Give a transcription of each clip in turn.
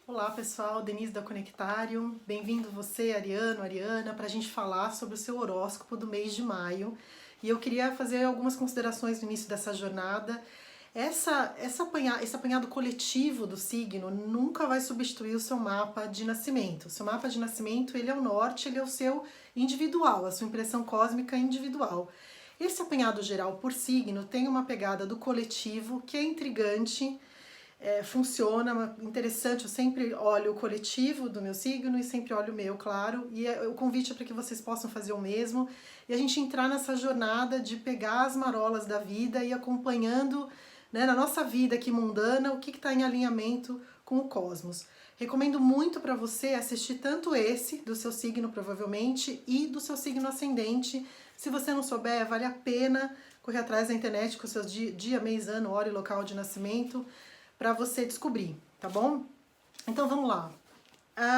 Olá pessoal, Denise da Conectário, bem-vindo você, Ariana, para a gente falar sobre o seu horóscopo do mês de maio. E eu queria fazer algumas considerações no início dessa jornada. Esse apanhado coletivo do signo nunca vai substituir o seu mapa de nascimento. O seu mapa de nascimento, ele é o norte, ele é o seu individual, a sua impressão cósmica individual. Esse apanhado geral por signo tem uma pegada do coletivo que é intrigante, funciona, interessante. Eu sempre olho o coletivo do meu signo e sempre olho o meu, claro, e o convite é para que vocês possam fazer o mesmo e a gente entrar nessa jornada de pegar as marolas da vida e ir acompanhando, né, na nossa vida aqui mundana o que está em alinhamento com o cosmos. Recomendo muito para você assistir tanto esse do seu signo, provavelmente, e do seu signo ascendente. Se você não souber, vale a pena correr atrás da internet com seus dia, mês, ano, hora e local de nascimento para você descobrir, tá bom? Então vamos lá.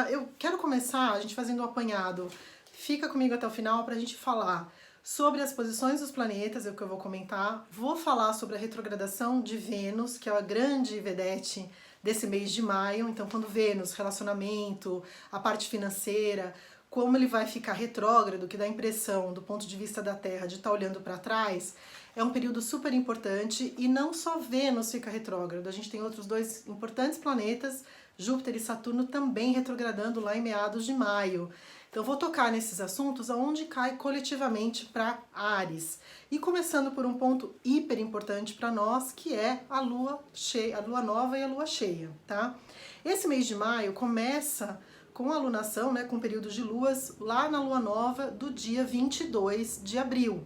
Eu quero começar a gente fazendo um apanhado. Fica comigo até o final para a gente falar sobre as posições dos planetas, é o que eu vou comentar. Vou falar sobre a retrogradação de Vênus, que é a grande vedete desse mês de maio. Então, quando Vênus, relacionamento, a parte financeira, como ele vai ficar retrógrado, que dá a impressão, do ponto de vista da Terra, de estar olhando para trás, é um período super importante. E não só Vênus fica retrógrado, a gente tem outros dois importantes planetas, Júpiter e Saturno, também retrogradando lá em meados de maio. Então eu vou tocar nesses assuntos aonde cai coletivamente para Áries. E começando por um ponto hiper importante para nós, que é a lua cheia, a lua nova e a lua cheia, tá? Esse mês de maio começa com a lunação, né, com períodos de luas lá na lua nova do dia 22 de abril.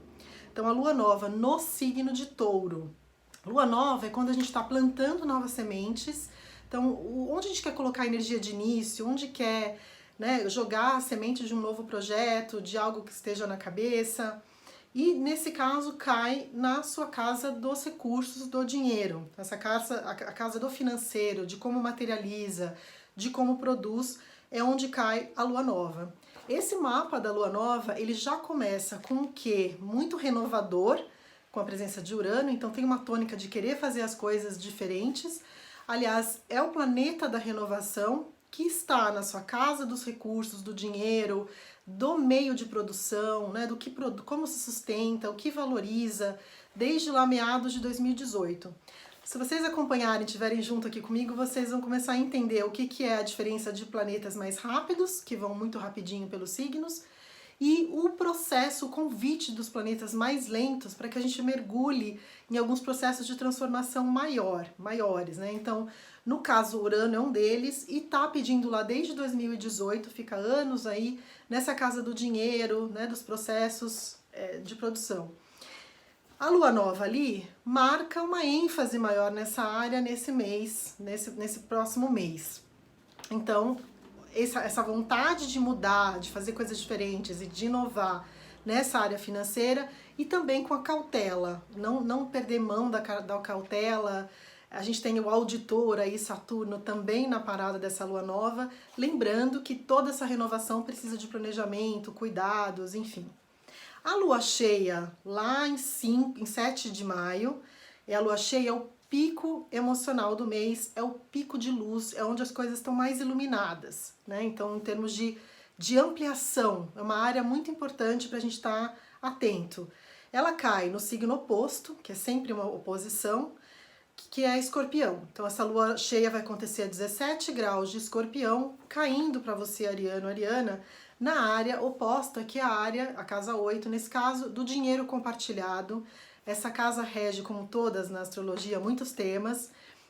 Então a lua nova no signo de Touro. Lua nova é quando a gente está plantando novas sementes. Então, onde a gente quer colocar energia de início, onde quer, né, jogar a semente de um novo projeto, de algo que esteja na cabeça. E nesse caso cai na sua casa dos recursos, do dinheiro. Essa casa, a casa do financeiro, de como materializa, de como produz, é onde cai a lua nova. Esse mapa da lua nova, ele já começa com o quê? Muito renovador, com a presença de Urano, então tem uma tônica de querer fazer as coisas diferentes. Aliás, é o planeta da renovação que está na sua casa dos recursos, do dinheiro, do meio de produção, né, como se sustenta, o que valoriza, desde lá meados de 2018. Se vocês acompanharem, estiverem junto aqui comigo, vocês vão começar a entender o que é a diferença de planetas mais rápidos, que vão muito rapidinho pelos signos, e o processo, o convite dos planetas mais lentos para que a gente mergulhe em alguns processos de transformação maiores, né? Então, no caso, Urano é um deles e tá pedindo lá desde 2018, fica anos aí nessa casa do dinheiro, né, dos processos de produção. A lua nova ali marca uma ênfase maior nessa área nesse mês, nesse próximo mês. Então, essa vontade de mudar, de fazer coisas diferentes e de inovar nessa área financeira e também com a cautela, não perder mão da cautela. A gente tem o auditor aí, Saturno, também na parada dessa lua nova, lembrando que toda essa renovação precisa de planejamento, cuidados, enfim. A lua cheia, lá em 7 de maio, a lua cheia é o pico emocional do mês, é o pico de luz, é onde as coisas estão mais iluminadas, né? Então, em termos de ampliação, é uma área muito importante para a gente estar atento. Ela cai no signo oposto, que é sempre uma oposição, que é Escorpião. Então, essa lua cheia vai acontecer a 17 graus de Escorpião, caindo para você, Ariana, na área oposta, que é a casa 8, nesse caso, do dinheiro compartilhado. Essa casa rege, como todas na astrologia, muitos temas.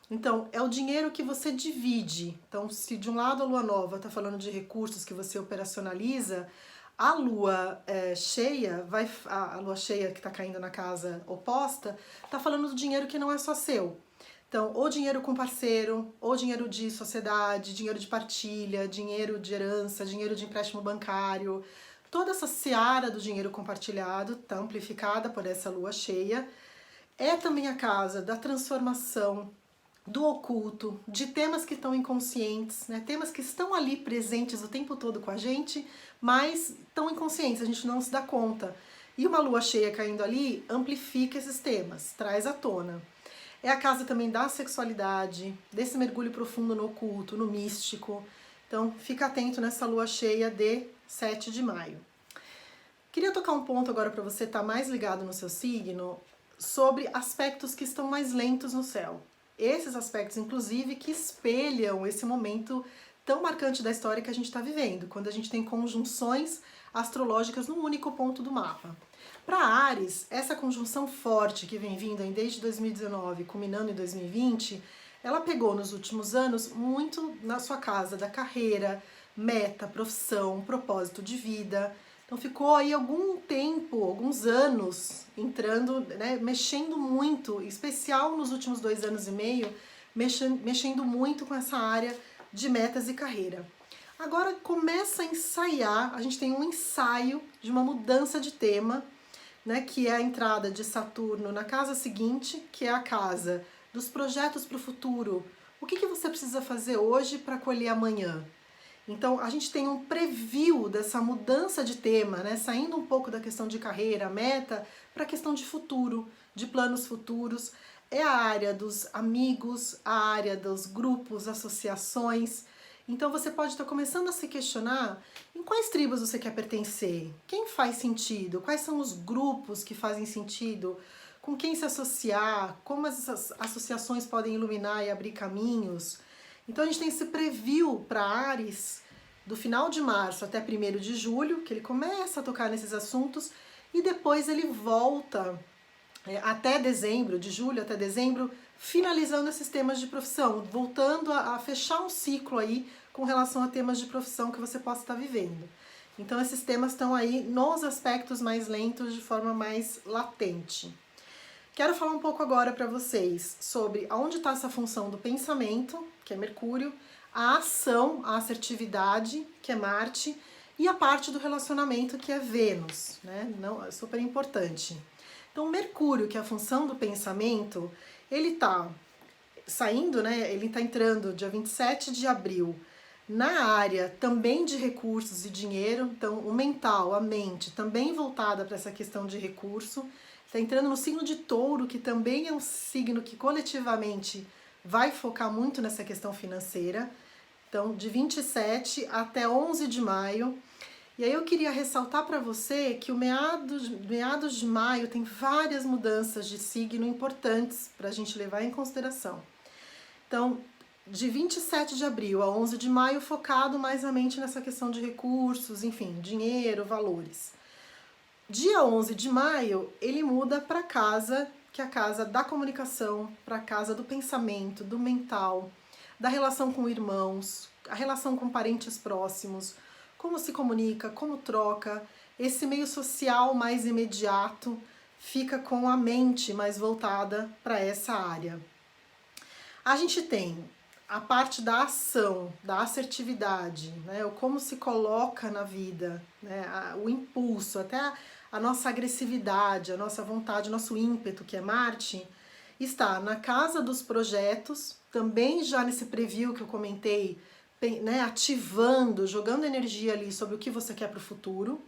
Então, é o dinheiro que você divide. Então, se de um lado a lua nova está falando de recursos que você operacionaliza, a lua cheia, a lua cheia que está caindo na casa oposta, está falando do dinheiro que não é só seu. Então, ou dinheiro com parceiro, ou dinheiro de sociedade, dinheiro de partilha, dinheiro de herança, dinheiro de empréstimo bancário. Toda essa seara do dinheiro compartilhado está amplificada por essa lua cheia. É também a casa da transformação, do oculto, de temas que estão inconscientes, né? Temas que estão ali presentes o tempo todo com a gente, mas estão inconscientes, a gente não se dá conta. E uma lua cheia caindo ali amplifica esses temas, traz à tona. É a casa também da sexualidade, desse mergulho profundo no oculto, no místico. Então, fica atento nessa lua cheia de 7 de maio. Queria tocar um ponto agora para você estar mais ligado no seu signo sobre aspectos que estão mais lentos no céu. Esses aspectos, inclusive, que espelham esse momento tão marcante da história que a gente está vivendo, quando a gente tem conjunções astrológicas num único ponto do mapa. Para Áries, essa conjunção forte que vem vindo desde 2019, culminando em 2020, ela pegou nos últimos anos muito na sua casa da carreira, meta, profissão, propósito de vida. Então ficou aí algum tempo, alguns anos, entrando, né, mexendo muito, em especial nos últimos 2 anos e meio, mexendo muito com essa área de metas e carreira. Agora começa a ensaiar, a gente tem um ensaio de uma mudança de tema, né, que é a entrada de Saturno na casa seguinte, que é a casa dos projetos para o futuro. O que você precisa fazer hoje para colher amanhã? Então, a gente tem um preview dessa mudança de tema, né, saindo um pouco da questão de carreira, meta, para a questão de futuro, de planos futuros. É a área dos amigos, a área dos grupos, associações. Então você pode estar começando a se questionar em quais tribos você quer pertencer, quem faz sentido, quais são os grupos que fazem sentido, com quem se associar, como essas associações podem iluminar e abrir caminhos. Então a gente tem esse preview para Áries do final de março até 1º de julho, que ele começa a tocar nesses assuntos e depois ele volta até dezembro, de julho até dezembro, finalizando esses temas de profissão, voltando a fechar um ciclo aí com relação a temas de profissão que você possa estar vivendo. Então esses temas estão aí nos aspectos mais lentos, de forma mais latente. Quero falar um pouco agora para vocês sobre aonde está essa função do pensamento, que é Mercúrio, a ação, a assertividade, que é Marte, e a parte do relacionamento, que é Vênus, né? Não, é super importante. Então, Mercúrio, que é a função do pensamento, ele está saindo, né? Ele está entrando dia 27 de abril na área também de recursos e dinheiro. Então, o mental, a mente, também voltada para essa questão de recurso. Está entrando no signo de Touro, que também é um signo que coletivamente vai focar muito nessa questão financeira. Então, de 27 até 11 de maio. E aí eu queria ressaltar para você que o meados de maio tem várias mudanças de signo importantes para a gente levar em consideração. Então, de 27 de abril a 11 de maio, focado mais a mente nessa questão de recursos, enfim, dinheiro, valores. Dia 11 de maio, ele muda para casa, que é a casa da comunicação, para a casa do pensamento, do mental, da relação com irmãos, a relação com parentes próximos, como se comunica, como troca. Esse meio social mais imediato fica com a mente mais voltada para essa área. A gente tem a parte da ação, da assertividade, né? O como se coloca na vida, né? O impulso, até a nossa agressividade, a nossa vontade, o nosso ímpeto, que é Marte, está na casa dos projetos, também já nesse preview que eu comentei, né, ativando, jogando energia ali sobre o que você quer para o futuro.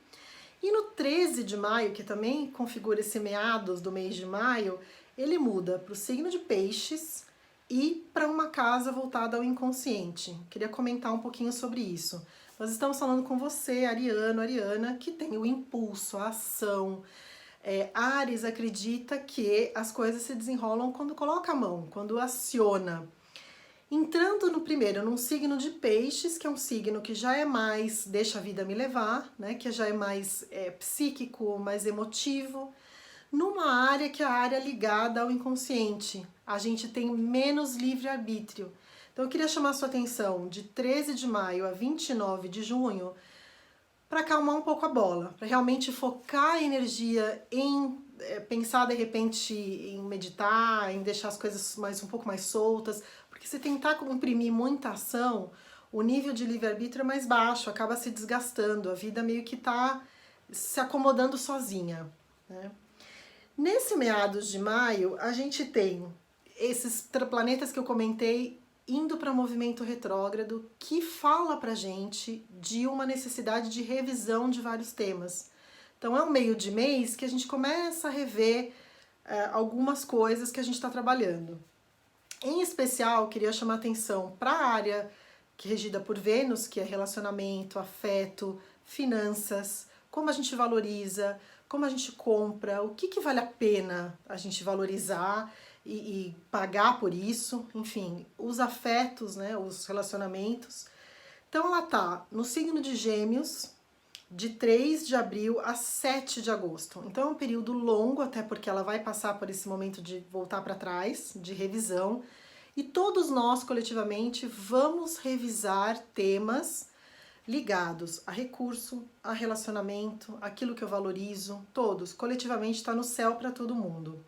E no 13 de maio, que também configura esse meados do mês de maio, ele muda para o signo de Peixes e para uma casa voltada ao inconsciente. Queria comentar um pouquinho sobre isso. Nós estamos falando com você, Ariano, Ariana, que tem o impulso, a ação. Áries acredita que as coisas se desenrolam quando coloca a mão, quando aciona. Entrando no primeiro, num signo de Peixes, que é um signo que já é mais deixa a vida me levar, né? Que já é mais psíquico, mais emotivo, numa área que é a área ligada ao inconsciente. A gente tem menos livre-arbítrio. Então eu queria chamar a sua atenção de 13 de maio a 29 de junho para acalmar um pouco a bola, para realmente focar a energia em pensar de repente em meditar, em deixar as coisas um pouco mais soltas, porque se tentar imprimir muita ação, o nível de livre-arbítrio é mais baixo, acaba se desgastando, a vida meio que está se acomodando sozinha, né? Nesse meados de maio, a gente tem esses planetas que eu comentei indo para movimento retrógrado, que fala pra gente de uma necessidade de revisão de vários temas. Então é um meio de mês que a gente começa a rever algumas coisas que a gente está trabalhando. Em especial, queria chamar atenção para a área que é regida por Vênus, que é relacionamento, afeto, finanças, como a gente valoriza, como a gente compra, o que vale a pena a gente valorizar e pagar por isso, enfim, os afetos, né, os relacionamentos. Então ela tá no signo de Gêmeos, de 3 de abril a 7 de agosto. Então é um período longo, até porque ela vai passar por esse momento de voltar para trás, de revisão. E todos nós, coletivamente, vamos revisar temas ligados a recurso, a relacionamento, aquilo que eu valorizo, todos. Coletivamente está no céu para todo mundo.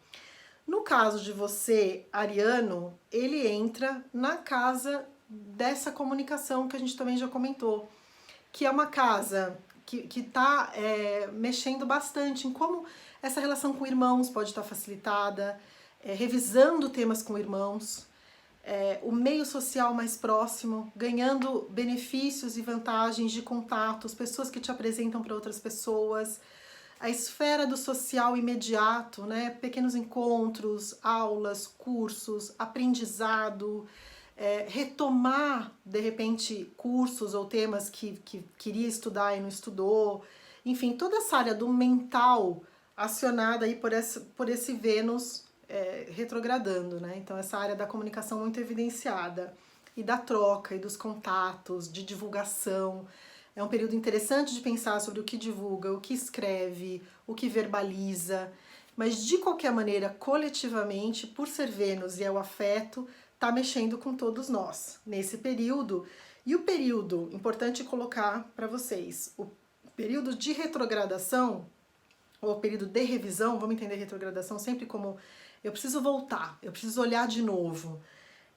No caso de você, ariano, ele entra na casa dessa comunicação que a gente também já comentou, que é uma casa que está mexendo bastante em como essa relação com irmãos pode estar facilitada, revisando temas com irmãos, o meio social mais próximo, ganhando benefícios e vantagens de contatos, pessoas que te apresentam para outras pessoas, a esfera do social imediato, né? Pequenos encontros, aulas, cursos, aprendizado, retomar, de repente, cursos ou temas que queria estudar e não estudou, enfim, toda essa área do mental acionada aí por esse Vênus retrogradando, né? Então essa área da comunicação muito evidenciada, e da troca, e dos contatos, de divulgação. É um período interessante de pensar sobre o que divulga, o que escreve, o que verbaliza, mas de qualquer maneira, coletivamente, por ser Vênus e é o afeto, tá mexendo com todos nós nesse período. E o período, importante colocar para vocês, o período de retrogradação, ou o período de revisão, vamos entender retrogradação sempre como eu preciso voltar, eu preciso olhar de novo.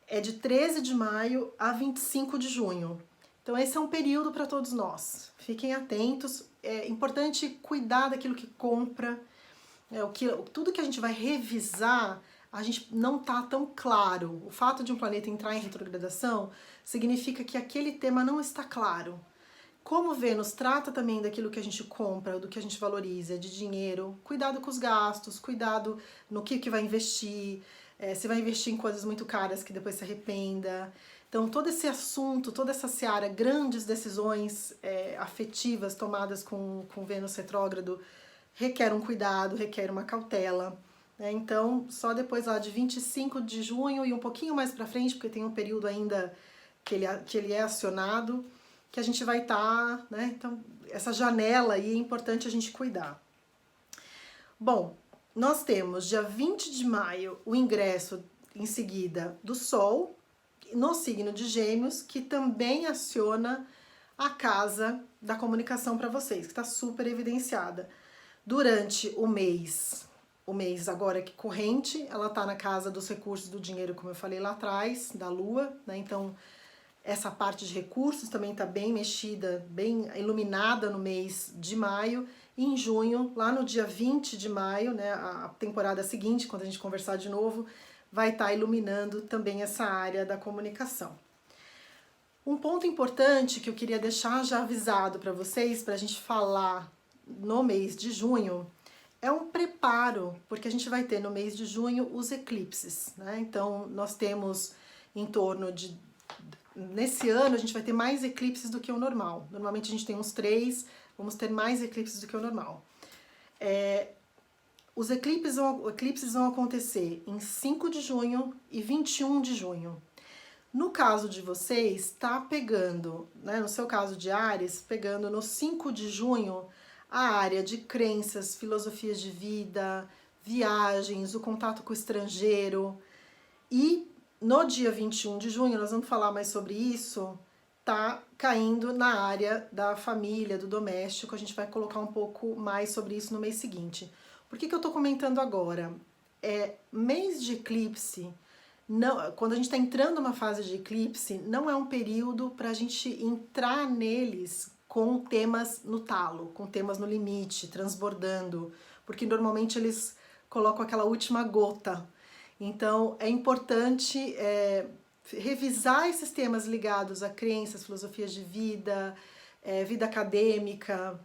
É de 13 de maio a 25 de junho. Então esse é um período para todos nós. Fiquem atentos, é importante cuidar daquilo que compra, tudo que a gente vai revisar, a gente não tá tão claro. O fato de um planeta entrar em retrogradação significa que aquele tema não está claro. Como Vênus trata também daquilo que a gente compra, do que a gente valoriza, de dinheiro, cuidado com os gastos, cuidado no que vai investir, se vai investir em coisas muito caras que depois se arrependa. Então todo esse assunto, toda essa seara, grandes decisões afetivas tomadas com Vênus retrógrado, requer um cuidado, requer uma cautela. Né? Então só depois lá de 25 de junho e um pouquinho mais para frente, porque tem um período ainda que ele é acionado, que a gente vai estar, né? Então, essa janela aí é importante a gente cuidar. Bom, nós temos dia 20 de maio o ingresso em seguida do Sol no signo de Gêmeos, que também aciona a casa da comunicação para vocês, que está super evidenciada. Durante o mês agora que corrente, ela está na casa dos recursos do dinheiro, como eu falei lá atrás, da Lua, né? Então, essa parte de recursos também está bem mexida, bem iluminada no mês de maio. E em junho, lá no dia 20 de maio, né, a temporada seguinte, quando a gente conversar de novo, vai estar iluminando também essa área da comunicação. Um ponto importante que eu queria deixar já avisado para vocês, para a gente falar no mês de junho, é um preparo, porque a gente vai ter no mês de junho os eclipses, né? Então, nós temos em torno de... Nesse ano a gente vai ter mais eclipses do que o normal. Normalmente a gente tem uns 3, vamos ter mais eclipses do que o normal. Os eclipses vão acontecer em 5 de junho e 21 de junho. No caso de vocês, tá pegando, né, no seu caso de Áries, pegando no 5 de junho a área de crenças, filosofias de vida, viagens, o contato com o estrangeiro. E no dia 21 de junho, nós vamos falar mais sobre isso, tá caindo na área da família, do doméstico. A gente vai colocar um pouco mais sobre isso no mês seguinte. Por que eu tô comentando agora? Mês de eclipse, não, quando a gente está entrando numa fase de eclipse, não é um período para a gente entrar neles com temas no talo, com temas no limite, transbordando, porque normalmente eles colocam aquela última gota. Então é importante revisar esses temas ligados a crenças, filosofias de vida, vida acadêmica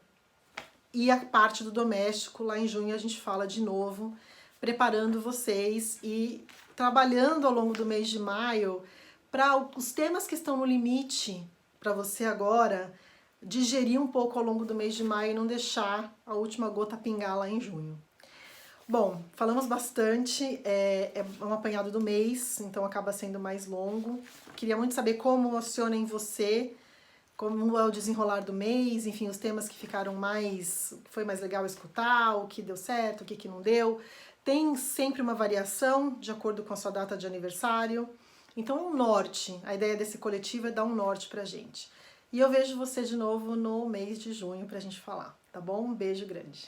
e a parte do doméstico. Lá em junho a gente fala de novo preparando vocês e trabalhando ao longo do mês de maio para os temas que estão no limite para você agora digerir um pouco ao longo do mês de maio e não deixar a última gota pingar lá em junho. Bom, falamos bastante, é um apanhado do mês, então acaba sendo mais longo. Queria muito saber como aciona em você, como é o desenrolar do mês, enfim, os temas que ficaram foi mais legal escutar, o que deu certo, o que não deu. Tem sempre uma variação de acordo com a sua data de aniversário. Então, um norte, a ideia desse coletivo é dar um norte pra gente. E eu vejo você de novo no mês de junho pra gente falar, tá bom? Um beijo grande.